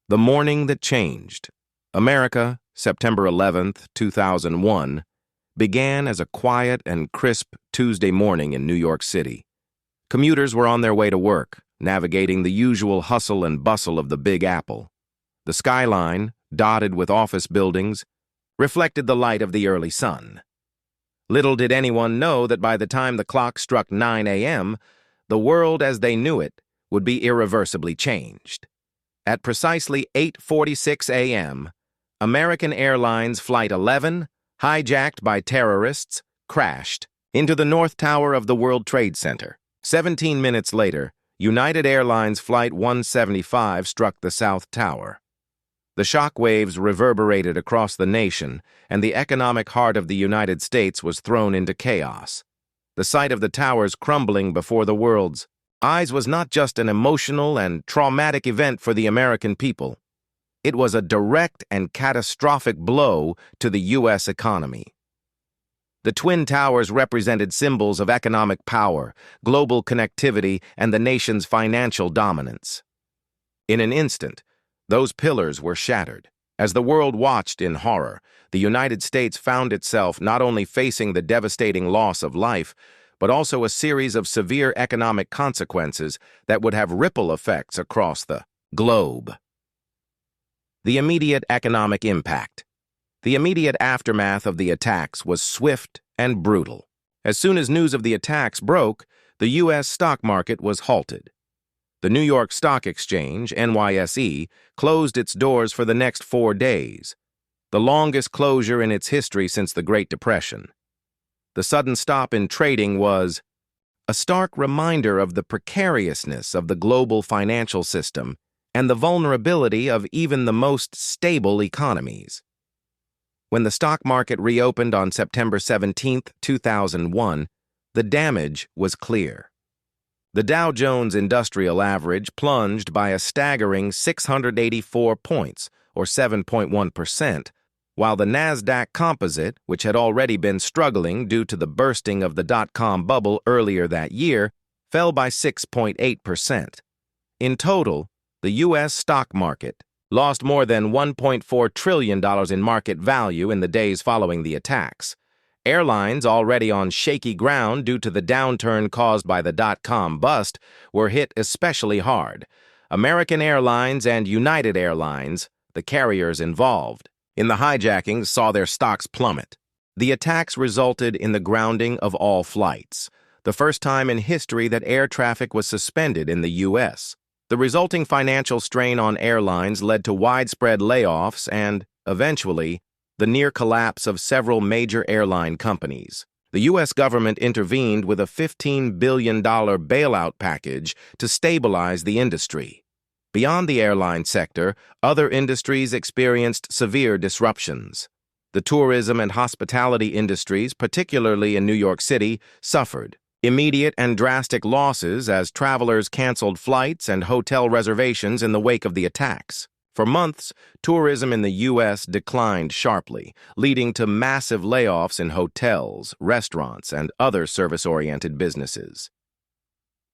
The morning that changed. America, September 11th, 2001, began as a quiet and crisp Tuesday morning in New York City. Commuters were on their way to work, navigating the usual hustle and bustle of the Big Apple. The skyline, dotted with office buildings, reflected the light of the early sun. Little did anyone know that by the time the clock struck 9 a.m., the world as they knew it would be irreversibly changed. At precisely 8:46 a.m., American Airlines Flight 11, hijacked by terrorists, crashed into the North Tower of the World Trade Center. 17 minutes later, United Airlines Flight 175 struck the South Tower. The shock waves reverberated across the nation, and the economic heart of the United States was thrown into chaos. The sight of the towers crumbling before the world's eyes was not just an emotional and traumatic event for the American people. It was a direct and catastrophic blow to the U.S. economy. The Twin Towers represented symbols of economic power, global connectivity, and the nation's financial dominance. In an instant, those pillars were shattered. As the world watched in horror, the United States found itself not only facing the devastating loss of life, but also a series of severe economic consequences that would have ripple effects across the globe. The immediate economic impact. The immediate aftermath of the attacks was swift and brutal. As soon as news of the attacks broke, the U.S. stock market was halted. The New York Stock Exchange, NYSE, closed its doors for the next 4 days, the longest closure in its history since the Great Depression. The sudden stop in trading was a stark reminder of the precariousness of the global financial system and the vulnerability of even the most stable economies. When the stock market reopened on September 17, 2001, the damage was clear. The Dow Jones Industrial Average plunged by a staggering 684 points, or 7.1%, while the Nasdaq Composite, which had already been struggling due to the bursting of the dot-com bubble earlier that year, fell by 6.8%. In total, the U.S. stock market lost more than $1.4 trillion in market value in the days following the attacks. Airlines, already on shaky ground due to the downturn caused by the dot-com bust, were hit especially hard. American Airlines and United Airlines, the carriers involved in the hijackings, saw their stocks plummet. The attacks resulted in the grounding of all flights, the first time in history that air traffic was suspended in the U.S. The resulting financial strain on airlines led to widespread layoffs and, eventually, the near collapse of several major airline companies. The U.S. government intervened with a $15 billion bailout package to stabilize the industry. Beyond the airline sector, other industries experienced severe disruptions. The tourism and hospitality industries, particularly in New York City, suffered immediate and drastic losses as travelers canceled flights and hotel reservations in the wake of the attacks. For months, tourism in the U.S. declined sharply, leading to massive layoffs in hotels, restaurants, and other service-oriented businesses.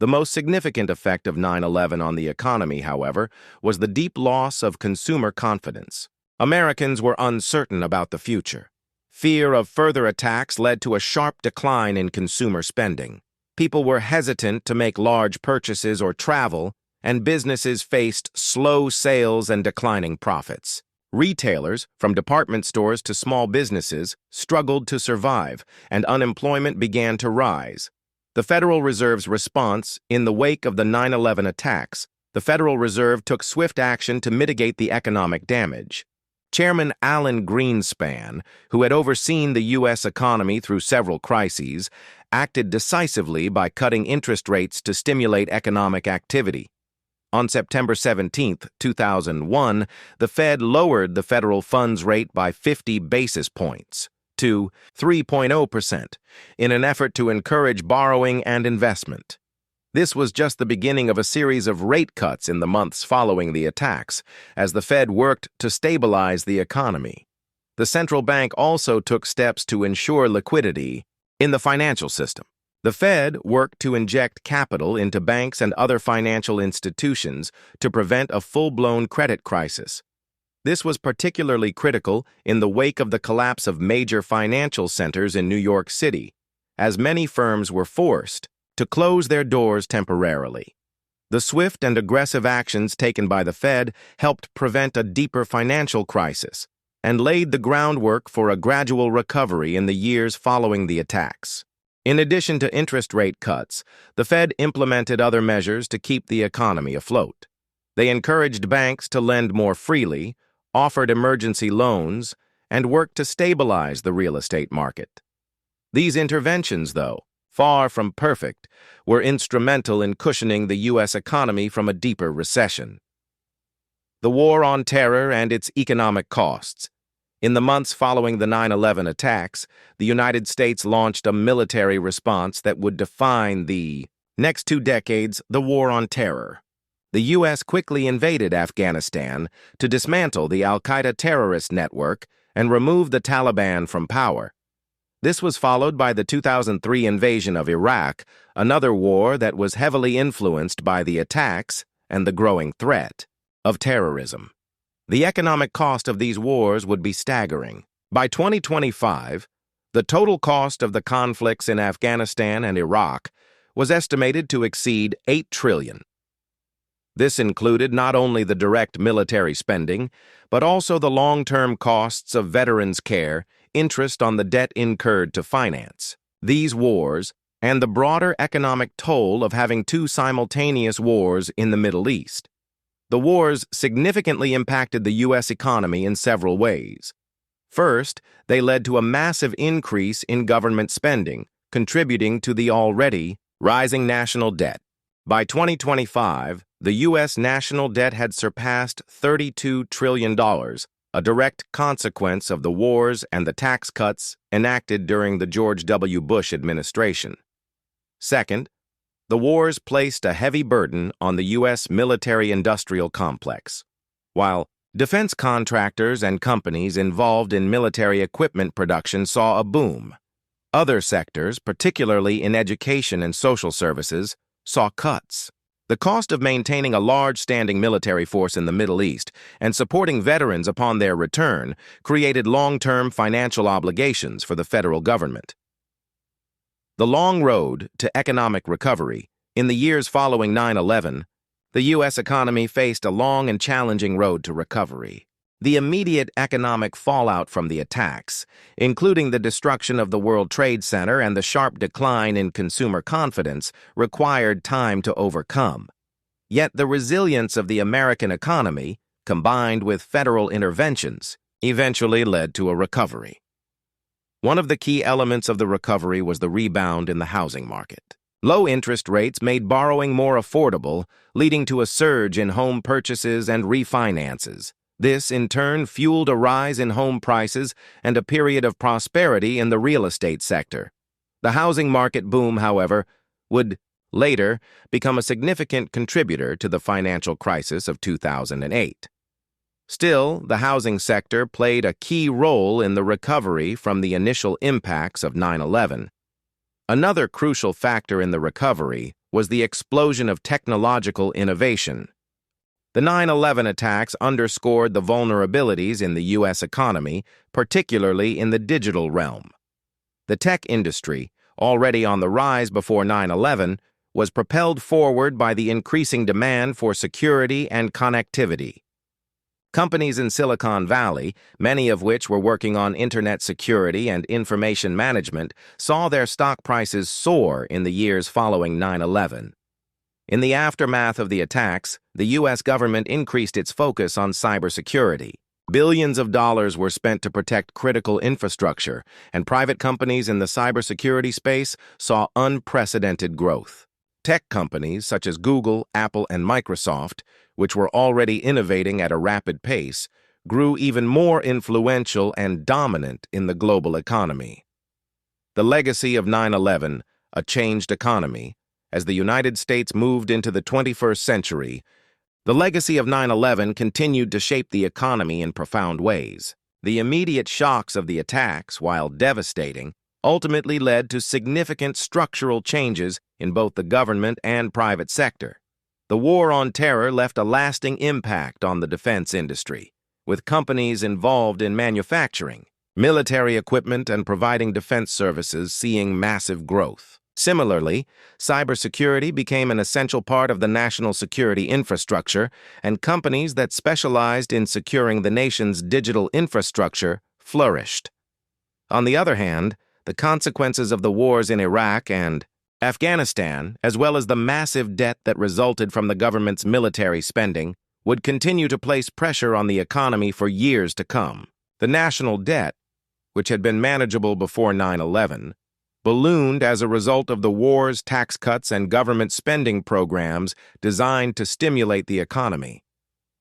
The most significant effect of 9/11 on the economy, however, was the deep loss of consumer confidence. Americans were uncertain about the future. Fear of further attacks led to a sharp decline in consumer spending. People were hesitant to make large purchases or travel, and businesses faced slow sales and declining profits. Retailers, from department stores to small businesses, struggled to survive, and unemployment began to rise. The Federal Reserve's response, in the wake of the 9/11 attacks, the Federal Reserve took swift action to mitigate the economic damage. Chairman Alan Greenspan, who had overseen the U.S. economy through several crises, acted decisively by cutting interest rates to stimulate economic activity. On September 17, 2001, the Fed lowered the federal funds rate by 50 basis points to 3.0% in an effort to encourage borrowing and investment. This was just the beginning of a series of rate cuts in the months following the attacks, as the Fed worked to stabilize the economy. The central bank also took steps to ensure liquidity in the financial system. The Fed worked to inject capital into banks and other financial institutions to prevent a full-blown credit crisis. This was particularly critical in the wake of the collapse of major financial centers in New York City, as many firms were forced to close their doors temporarily. The swift and aggressive actions taken by the Fed helped prevent a deeper financial crisis and laid the groundwork for a gradual recovery in the years following the attacks. In addition to interest rate cuts, the Fed implemented other measures to keep the economy afloat. They encouraged banks to lend more freely, offered emergency loans, and worked to stabilize the real estate market. These interventions, though, far from perfect, were instrumental in cushioning the U.S. economy from a deeper recession. The War on Terror and its economic costs. In the months following the 9/11 attacks, the United States launched a military response that would define the next 2 decades, the War on Terror. The U.S. quickly invaded Afghanistan to dismantle the al-Qaeda terrorist network and remove the Taliban from power. This was followed by the 2003 invasion of Iraq, another war that was heavily influenced by the attacks and the growing threat of terrorism. The economic cost of these wars would be staggering. By 2025, the total cost of the conflicts in Afghanistan and Iraq was estimated to exceed $8 trillion. This included not only the direct military spending, but also the long-term costs of veterans' care, interest on the debt incurred to finance these wars, and the broader economic toll of having 2 simultaneous wars in the Middle East. The wars significantly impacted the U.S. economy in several ways. First, they led to a massive increase in government spending, contributing to the already rising national debt. By 2025, the U.S. national debt had surpassed $32 trillion, a direct consequence of the wars and the tax cuts enacted during the George W. Bush administration. Second, the wars placed a heavy burden on the U.S. military-industrial complex. While defense contractors and companies involved in military equipment production saw a boom, other sectors, particularly in education and social services, saw cuts. The cost of maintaining a large standing military force in the Middle East and supporting veterans upon their return created long-term financial obligations for the federal government. The long road to economic recovery. In the years following 9/11, the U.S. economy faced a long and challenging road to recovery. The immediate economic fallout from the attacks, including the destruction of the World Trade Center and the sharp decline in consumer confidence, required time to overcome. Yet the resilience of the American economy, combined with federal interventions, eventually led to a recovery. One of the key elements of the recovery was the rebound in the housing market. Low interest rates made borrowing more affordable, leading to a surge in home purchases and refinances. This, in turn, fueled a rise in home prices and a period of prosperity in the real estate sector. The housing market boom, however, would later become a significant contributor to the financial crisis of 2008. Still, the housing sector played a key role in the recovery from the initial impacts of 9/11. Another crucial factor in the recovery was the explosion of technological innovation. The 9/11 attacks underscored the vulnerabilities in the U.S. economy, particularly in the digital realm. The tech industry, already on the rise before 9/11, was propelled forward by the increasing demand for security and connectivity. Companies in Silicon Valley, many of which were working on internet security and information management, saw their stock prices soar in the years following 9/11. In the aftermath of the attacks, the U.S. government increased its focus on cybersecurity. Billions of dollars were spent to protect critical infrastructure, and private companies in the cybersecurity space saw unprecedented growth. Tech companies such as Google, Apple, and Microsoft, which were already innovating at a rapid pace, grew even more influential and dominant in the global economy. The legacy of 9/11, a changed economy. As the United States moved into the 21st century, the legacy of 9/11 continued to shape the economy in profound ways. The immediate shocks of the attacks, while devastating, ultimately led to significant structural changes in both the government and private sector. The War on Terror left a lasting impact on the defense industry, with companies involved in manufacturing, military equipment, and providing defense services seeing massive growth. Similarly, cybersecurity became an essential part of the national security infrastructure, and companies that specialized in securing the nation's digital infrastructure flourished. On the other hand, the consequences of the wars in Iraq and Afghanistan, as well as the massive debt that resulted from the government's military spending, would continue to place pressure on the economy for years to come. The national debt, which had been manageable before 9/11, ballooned as a result of the wars, tax cuts, and government spending programs designed to stimulate the economy.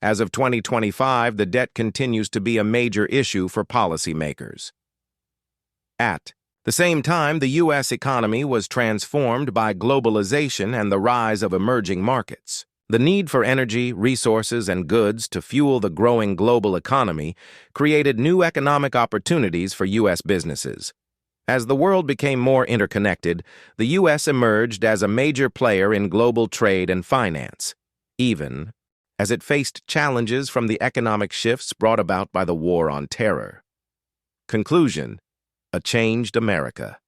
As of 2025, the debt continues to be a major issue for policymakers. At the same time, the U.S. economy was transformed by globalization and the rise of emerging markets. The need for energy, resources, and goods to fuel the growing global economy created new economic opportunities for U.S. businesses. As the world became more interconnected, the U.S. emerged as a major player in global trade and finance, even as it faced challenges from the economic shifts brought about by the War on Terror. Conclusion: a changed America.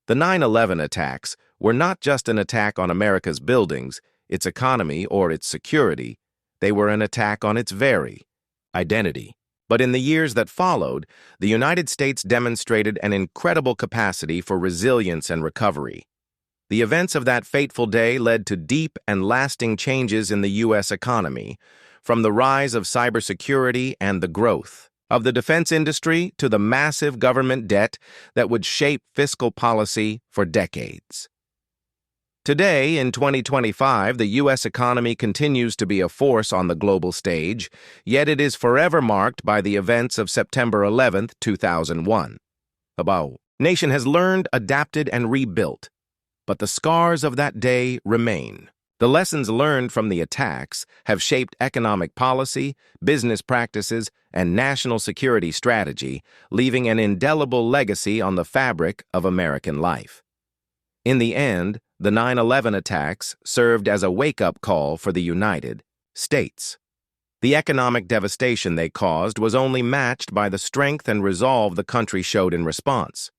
The 9/11 attacks were not just an attack on America's buildings, its economy, or its security. They were an attack on its very identity. But in the years that followed, the United States demonstrated an incredible capacity for resilience and recovery. The events of that fateful day led to deep and lasting changes in the U.S. economy, from the rise of cybersecurity and the growth of the defense industry to the massive government debt that would shape fiscal policy for decades. Today, in 2025, the U.S. economy continues to be a force on the global stage, yet it is forever marked by the events of September 11, 2001. The nation has learned, adapted, and rebuilt, but the scars of that day remain. The lessons learned from the attacks have shaped economic policy, business practices, and national security strategy, leaving an indelible legacy on the fabric of American life. In the end, the 9/11 attacks served as a wake-up call for the United States. The economic devastation they caused was only matched by the strength and resolve the country showed in response.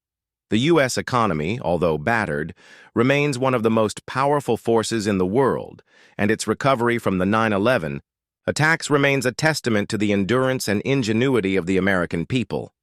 The U.S. economy, although battered, remains one of the most powerful forces in the world, and its recovery from the 9/11 attacks remains a testament to the endurance and ingenuity of the American people.